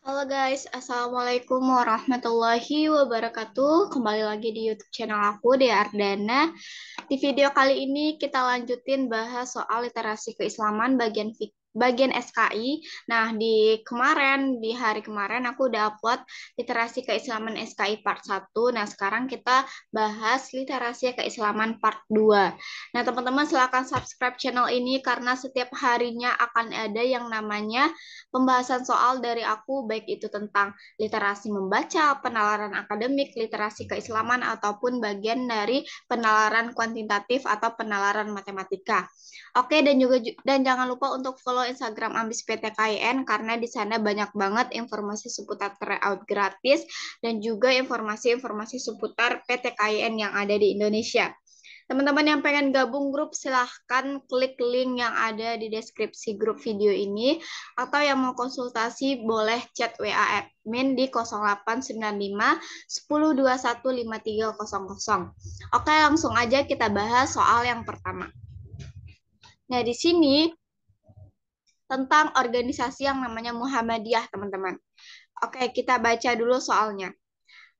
Halo guys, Assalamualaikum warahmatullahi wabarakatuh. Kembali lagi di YouTube channel aku, Dea Ardana. Di video kali ini kita lanjutin bahas soal literasi keislaman bagian SKI. Nah, di hari kemarin aku udah upload literasi keislaman SKI part 1. Nah, sekarang kita bahas literasi keislaman part 2. Nah, teman-teman silahkan subscribe channel ini karena setiap harinya akan ada yang namanya pembahasan soal dari aku, baik itu tentang literasi membaca, penalaran akademik, literasi keislaman, ataupun bagian dari penalaran kuantitatif atau penalaran matematika. Oke, dan jangan lupa untuk follow Instagram Ambis PTKIN karena di sana banyak banget informasi seputar tryout gratis dan juga informasi-informasi seputar PTKIN yang ada di Indonesia. Teman-teman yang pengen gabung grup, silahkan klik link yang ada di deskripsi grup video ini. Atau yang mau konsultasi, boleh chat WA admin di 0895 1021 5300. Oke, langsung aja kita bahas soal yang pertama. Nah, di sini tentang organisasi yang namanya Muhammadiyah, teman-teman. Oke, kita baca dulu soalnya.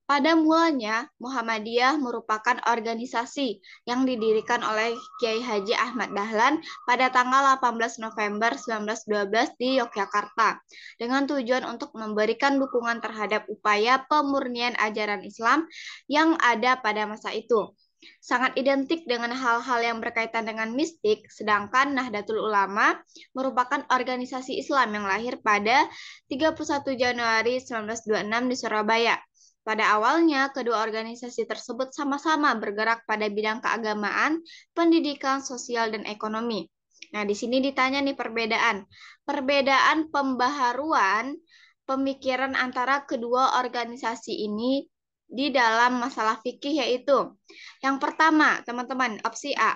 Pada mulanya, Muhammadiyah merupakan organisasi yang didirikan oleh Kiai Haji Ahmad Dahlan pada tanggal 18 November 1912 di Yogyakarta, dengan tujuan untuk memberikan dukungan terhadap upaya pemurnian ajaran Islam yang ada pada masa itu. Sangat identik dengan hal-hal yang berkaitan dengan mistik, sedangkan Nahdlatul Ulama merupakan organisasi Islam yang lahir pada 31 Januari 1926 di Surabaya. Pada awalnya, kedua organisasi tersebut sama-sama bergerak pada bidang keagamaan, pendidikan, sosial, dan ekonomi. Nah, di sini ditanya nih perbedaan. Perbedaan pembaharuan pemikiran antara kedua organisasi ini di dalam masalah fikih yaitu yang pertama, teman-teman, opsi A.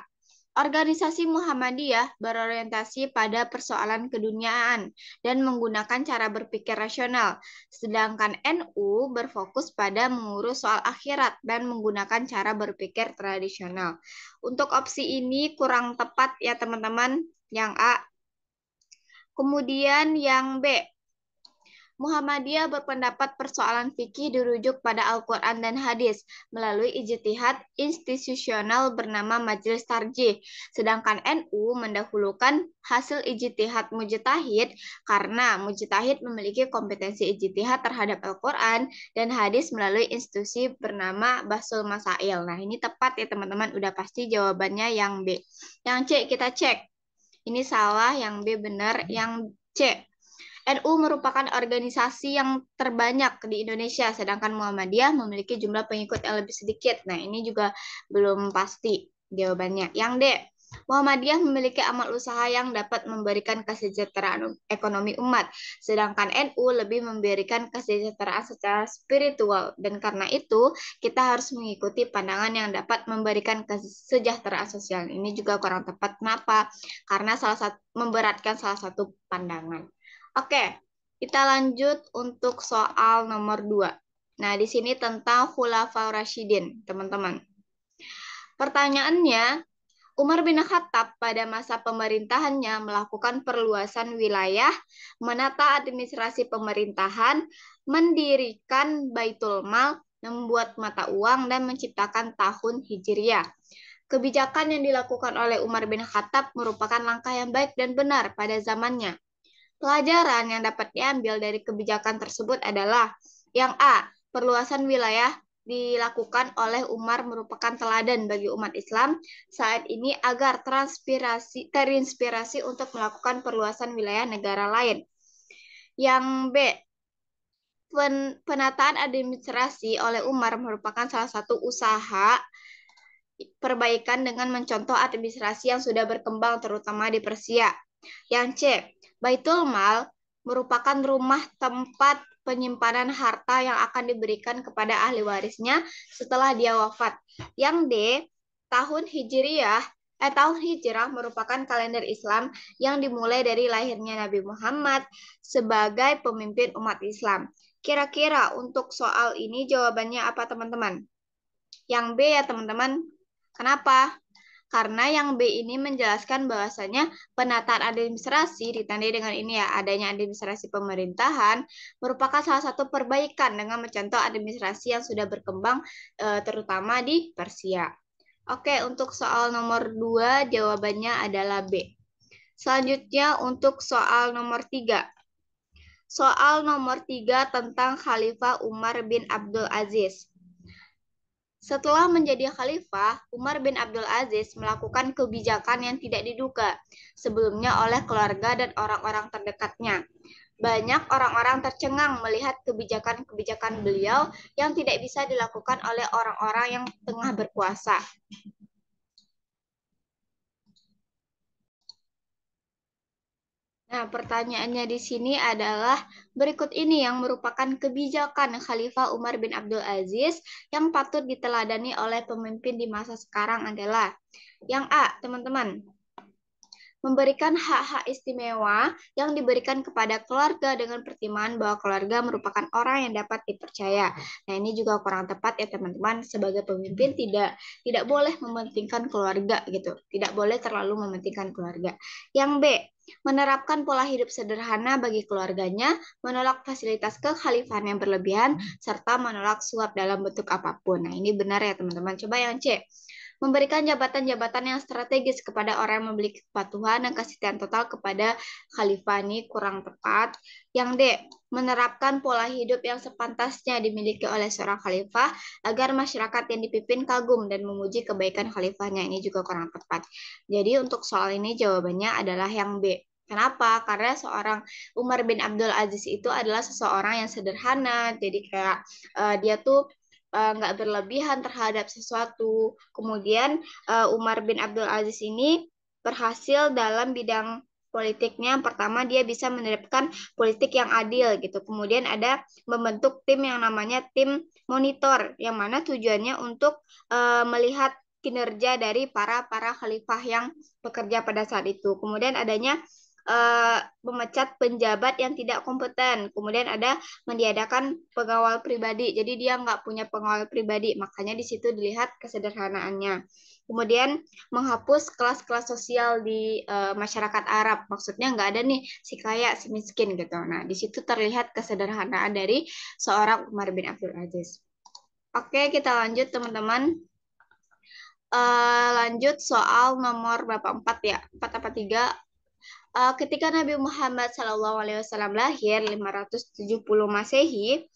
Organisasi Muhammadiyah berorientasi pada persoalan keduniaan dan menggunakan cara berpikir rasional, sedangkan NU berfokus pada mengurus soal akhirat dan menggunakan cara berpikir tradisional. Untuk opsi ini kurang tepat ya teman-teman, yang A. Kemudian yang B. Muhammadiyah berpendapat persoalan fikih dirujuk pada Al-Quran dan hadis melalui ijtihad institusional bernama Majelis Tarjih. Sedangkan NU mendahulukan hasil ijtihad mujtahid karena mujtahid memiliki kompetensi ijtihad terhadap Al-Quran dan hadis melalui institusi bernama Bahsul Masail. Nah, ini tepat ya teman-teman, udah pasti jawabannya yang B. Yang C kita cek. Ini salah, yang B benar, yang C. NU merupakan organisasi yang terbanyak di Indonesia, sedangkan Muhammadiyah memiliki jumlah pengikut yang lebih sedikit. Nah, ini juga belum pasti jawabannya. Yang D, Muhammadiyah memiliki amal usaha yang dapat memberikan kesejahteraan ekonomi umat, sedangkan NU lebih memberikan kesejahteraan secara spiritual. Dan karena itu, kita harus mengikuti pandangan yang dapat memberikan kesejahteraan sosial. Ini juga kurang tepat. Kenapa? Karena memberatkan salah satu pandangan. Oke, kita lanjut untuk soal nomor 2. Nah, di sini tentang Khulafaur Rasyidin, teman-teman. Pertanyaannya, Umar bin Khattab pada masa pemerintahannya melakukan perluasan wilayah, menata administrasi pemerintahan, mendirikan Baitul Mal, membuat mata uang, dan menciptakan tahun Hijriah. Kebijakan yang dilakukan oleh Umar bin Khattab merupakan langkah yang baik dan benar pada zamannya. Pelajaran yang dapat diambil dari kebijakan tersebut adalah yang A. Perluasan wilayah dilakukan oleh Umar merupakan teladan bagi umat Islam saat ini agar terinspirasi untuk melakukan perluasan wilayah negara lain. Yang B. Penataan administrasi oleh Umar merupakan salah satu usaha perbaikan dengan mencontoh administrasi yang sudah berkembang terutama di Persia. Yang C. Baitul Mal merupakan rumah tempat penyimpanan harta yang akan diberikan kepada ahli warisnya setelah dia wafat. Yang D. Tahun Hijrah merupakan kalender Islam yang dimulai dari lahirnya Nabi Muhammad sebagai pemimpin umat Islam. Kira-kira untuk soal ini jawabannya apa teman-teman? Yang B ya teman-teman. Kenapa? Karena yang B ini menjelaskan bahwasanya penataan administrasi ditandai dengan ini ya, adanya administrasi pemerintahan merupakan salah satu perbaikan dengan mencontoh administrasi yang sudah berkembang terutama di Persia. Oke, untuk soal nomor 2 jawabannya adalah B. Selanjutnya untuk soal nomor 3. Soal nomor 3 tentang Khalifah Umar bin Abdul Aziz. Setelah menjadi khalifah, Umar bin Abdul Aziz melakukan kebijakan yang tidak diduga sebelumnya oleh keluarga dan orang-orang terdekatnya. Banyak orang-orang tercengang melihat kebijakan-kebijakan beliau yang tidak bisa dilakukan oleh orang-orang yang tengah berkuasa. Nah, pertanyaannya di sini adalah berikut ini yang merupakan kebijakan Khalifah Umar bin Abdul Aziz yang patut diteladani oleh pemimpin di masa sekarang adalah yang A, teman-teman, memberikan hak-hak istimewa yang diberikan kepada keluarga dengan pertimbangan bahwa keluarga merupakan orang yang dapat dipercaya. Nah, ini juga kurang tepat ya teman-teman. Sebagai pemimpin tidak boleh mementingkan keluarga gitu. Tidak boleh terlalu mementingkan keluarga. Yang B, menerapkan pola hidup sederhana bagi keluarganya, menolak fasilitas kekhalifahan yang berlebihan, serta menolak suap dalam bentuk apapun. Nah, ini benar ya teman-teman. Coba yang C, memberikan jabatan-jabatan yang strategis kepada orang yang memiliki kepatuhan dan kesetiaan total kepada khalifah, ini kurang tepat. Yang D, menerapkan pola hidup yang sepantasnya dimiliki oleh seorang khalifah agar masyarakat yang dipimpin kagum dan memuji kebaikan khalifahnya, ini juga kurang tepat. Jadi untuk soal ini jawabannya adalah yang B. Kenapa? Karena seorang Umar bin Abdul Aziz itu adalah seseorang yang sederhana, jadi kayak dia tuh nggak berlebihan terhadap sesuatu. Kemudian Umar bin Abdul Aziz ini berhasil dalam bidang politiknya. Yang pertama dia bisa menerapkan politik yang adil gitu. Kemudian ada membentuk tim yang namanya tim monitor, yang mana tujuannya untuk melihat kinerja dari para khalifah yang bekerja pada saat itu. Kemudian adanya memecat penjabat yang tidak kompeten. Kemudian ada meniadakan pengawal pribadi. Jadi dia nggak punya pengawal pribadi. Makanya di situ dilihat kesederhanaannya. Kemudian menghapus kelas-kelas sosial di masyarakat Arab. Maksudnya nggak ada nih si kaya, si miskin gitu. Nah, di situ terlihat kesederhanaan dari seorang Umar bin Abdul Aziz. Oke, kita lanjut teman-teman. Lanjut soal nomor berapa? 4 ya? 4 apa 3? Ketika Nabi Muhammad SAW lahir 570 Masehi,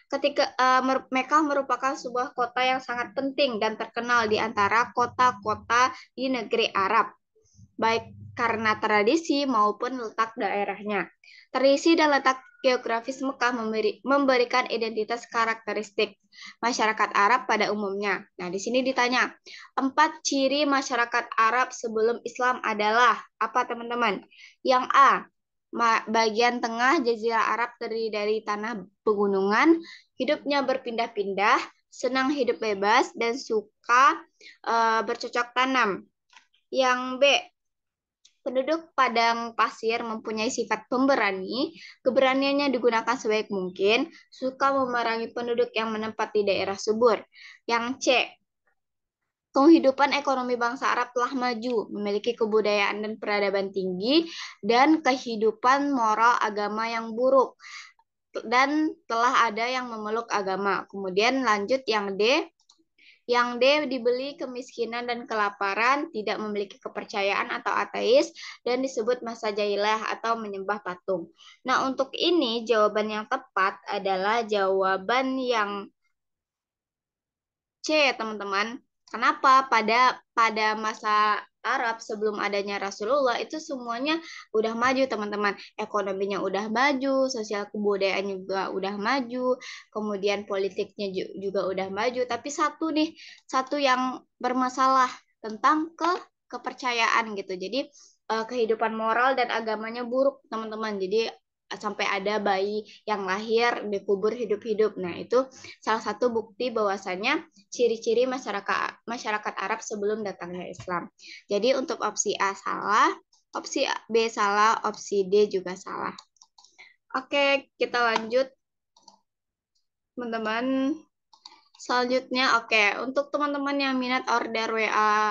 ketika Mekah merupakan sebuah kota yang sangat penting dan terkenal di antara kota-kota di negeri Arab, baik karena tradisi maupun letak daerahnya. Tradisi dan letak geografis Mekah memberikan identitas karakteristik masyarakat Arab pada umumnya. Nah, di sini ditanya, 4 ciri masyarakat Arab sebelum Islam adalah apa, teman-teman? Yang A, bagian tengah Jazirah Arab terdiri dari tanah pegunungan, hidupnya berpindah-pindah, senang hidup bebas, dan suka bercocok tanam. Yang B, penduduk padang pasir mempunyai sifat pemberani, keberaniannya digunakan sebaik mungkin, suka memerangi penduduk yang menempati daerah subur. Yang C, kehidupan ekonomi bangsa Arab telah maju, memiliki kebudayaan dan peradaban tinggi, dan kehidupan moral agama yang buruk, dan telah ada yang memeluk agama. Kemudian lanjut yang D, dibeli kemiskinan dan kelaparan, tidak memiliki kepercayaan atau ateis, dan disebut masa jahiliyah atau menyembah patung. Nah, untuk ini jawaban yang tepat adalah jawaban yang C, teman-teman. Kenapa? Pada masa Arab sebelum adanya Rasulullah itu semuanya udah maju, teman-teman. Ekonominya udah maju, sosial kebudayaan juga udah maju, kemudian politiknya juga udah maju. Tapi satu yang bermasalah tentang kepercayaan gitu. Jadi kehidupan moral dan agamanya buruk, teman-teman. Jadi sampai ada bayi yang lahir dikubur hidup-hidup. Nah, itu salah satu bukti bahwasanya ciri-ciri masyarakat Arab sebelum datangnya Islam. Jadi untuk opsi A salah, opsi B salah, opsi D juga salah. Oke, kita lanjut. Teman-teman, Selanjutnya, oke, untuk teman-teman yang minat order WA,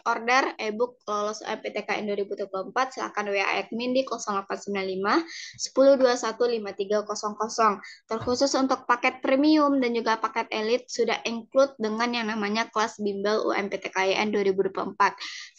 order ebook lolos UMPTKN 2024, silakan WA admin di 0895 1021 5300. Terkhusus untuk paket premium dan juga paket elite sudah include dengan yang namanya kelas bimbel UMPTKN 2024.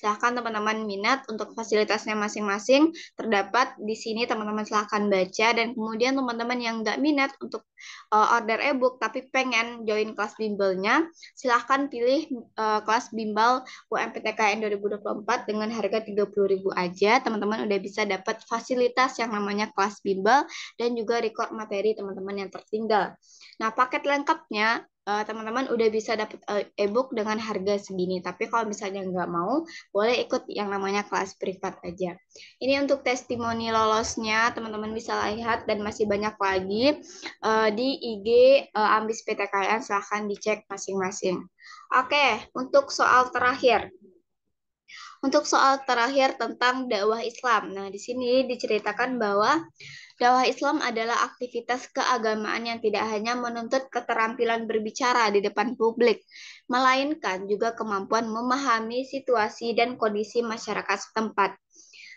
Silakan teman-teman minat untuk fasilitasnya masing-masing terdapat di sini, teman-teman silakan baca, dan kemudian teman-teman yang nggak minat untuk order ebook tapi pengen join kelas bimbelnya, silahkan pilih kelas bimbel UMPTKN 2024 dengan harga 30.000 aja. Teman-teman udah bisa dapat fasilitas yang namanya kelas bimbel dan juga record materi teman-teman yang tertinggal. Nah, paket lengkapnya teman-teman udah bisa dapat ebook dengan harga segini. Tapi kalau misalnya nggak mau, boleh ikut yang namanya kelas privat aja. Ini untuk testimoni lolosnya, teman-teman bisa lihat, dan masih banyak lagi di IG Ambis PTKN, silahkan dicek masing-masing. Oke, untuk soal terakhir. Untuk soal terakhir tentang dakwah Islam. Nah, di sini diceritakan bahwa dakwah Islam adalah aktivitas keagamaan yang tidak hanya menuntut keterampilan berbicara di depan publik, melainkan juga kemampuan memahami situasi dan kondisi masyarakat setempat.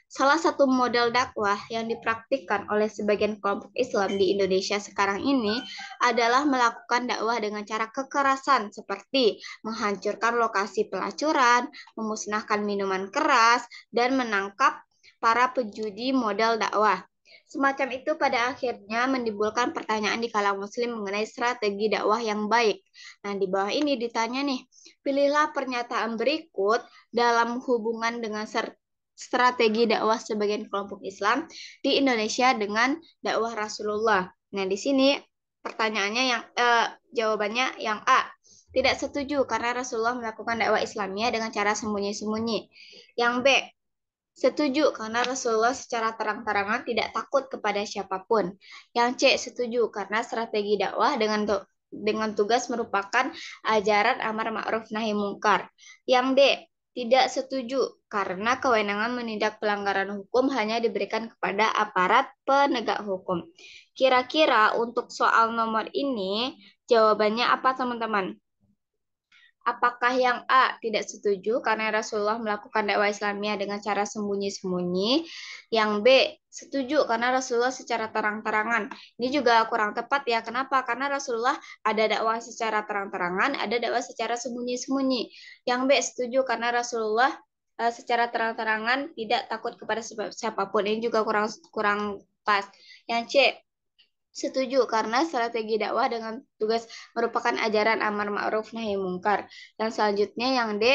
Salah satu model dakwah yang dipraktikkan oleh sebagian kelompok Islam di Indonesia sekarang ini adalah melakukan dakwah dengan cara kekerasan seperti menghancurkan lokasi pelacuran, memusnahkan minuman keras, dan menangkap para pejudi model dakwah. Semacam itu pada akhirnya menimbulkan pertanyaan di kalangan muslim mengenai strategi dakwah yang baik. Nah, di bawah ini ditanya nih, pilihlah pernyataan berikut dalam hubungan dengan strategi dakwah sebagian kelompok Islam di Indonesia dengan dakwah Rasulullah. Nah, di sini pertanyaannya jawabannya yang A. Tidak setuju karena Rasulullah melakukan dakwah Islamiyah dengan cara sembunyi-sembunyi. Yang B. Setuju karena Rasulullah secara terang-terangan tidak takut kepada siapapun. Yang C. Setuju karena strategi dakwah dengan tugas merupakan ajaran amar ma'ruf nahi mungkar. Yang D. Tidak setuju karena kewenangan menindak pelanggaran hukum hanya diberikan kepada aparat penegak hukum. Kira-kira untuk soal nomor ini jawabannya apa, teman-teman? Apakah yang A tidak setuju karena Rasulullah melakukan dakwah Islamiyah dengan cara sembunyi-sembunyi? Yang B setuju karena Rasulullah secara terang-terangan. Ini juga kurang tepat ya. Kenapa? Karena Rasulullah ada dakwah secara terang-terangan, ada dakwah secara sembunyi-sembunyi. Yang B setuju karena Rasulullah secara terang-terangan tidak takut kepada siapapun. Ini juga kurang pas. Yang C setuju karena strategi dakwah dengan tugas merupakan ajaran amar ma'ruf nahi mungkar. Dan selanjutnya yang D,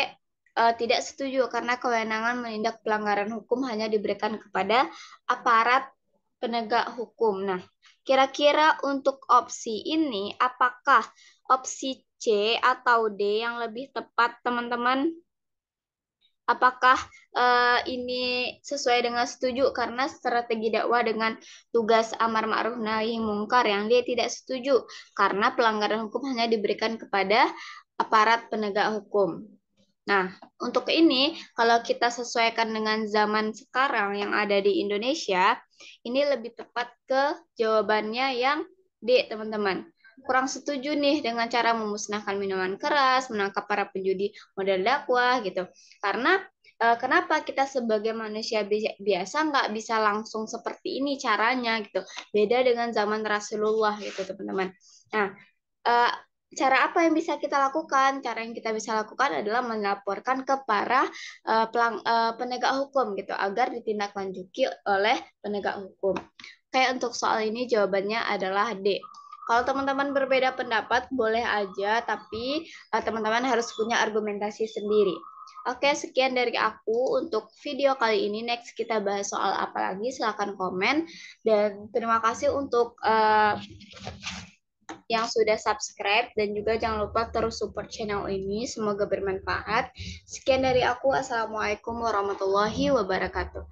tidak setuju karena kewenangan menindak pelanggaran hukum hanya diberikan kepada aparat penegak hukum. Nah, kira-kira untuk opsi ini apakah opsi C atau D yang lebih tepat, teman-teman? Apakah ini sesuai dengan setuju karena strategi dakwah dengan tugas amar ma'ruf nahi mungkar? Yang dia tidak setuju karena pelanggaran hukum hanya diberikan kepada aparat penegak hukum. Nah, untuk ini kalau kita sesuaikan dengan zaman sekarang yang ada di Indonesia, ini lebih tepat ke jawabannya yang D, teman-teman. Kurang setuju nih dengan cara memusnahkan minuman keras, menangkap para penjudi model dakwah gitu. Karena kenapa kita sebagai manusia biasa nggak bisa langsung seperti ini caranya gitu. Beda dengan zaman Rasulullah gitu, teman-teman. Nah, eh, cara apa yang bisa kita lakukan? Cara yang kita bisa lakukan adalah melaporkan ke para penegak hukum gitu agar ditindaklanjuti oleh penegak hukum. Kayak untuk soal ini jawabannya adalah D. Kalau teman-teman berbeda pendapat boleh aja, tapi teman-teman harus punya argumentasi sendiri. Oke, sekian dari aku untuk video kali ini. Next kita bahas soal apa lagi? Silahkan komen. Dan terima kasih untuk yang sudah subscribe, dan juga jangan lupa terus support channel ini. Semoga bermanfaat. Sekian dari aku. Assalamualaikum warahmatullahi wabarakatuh.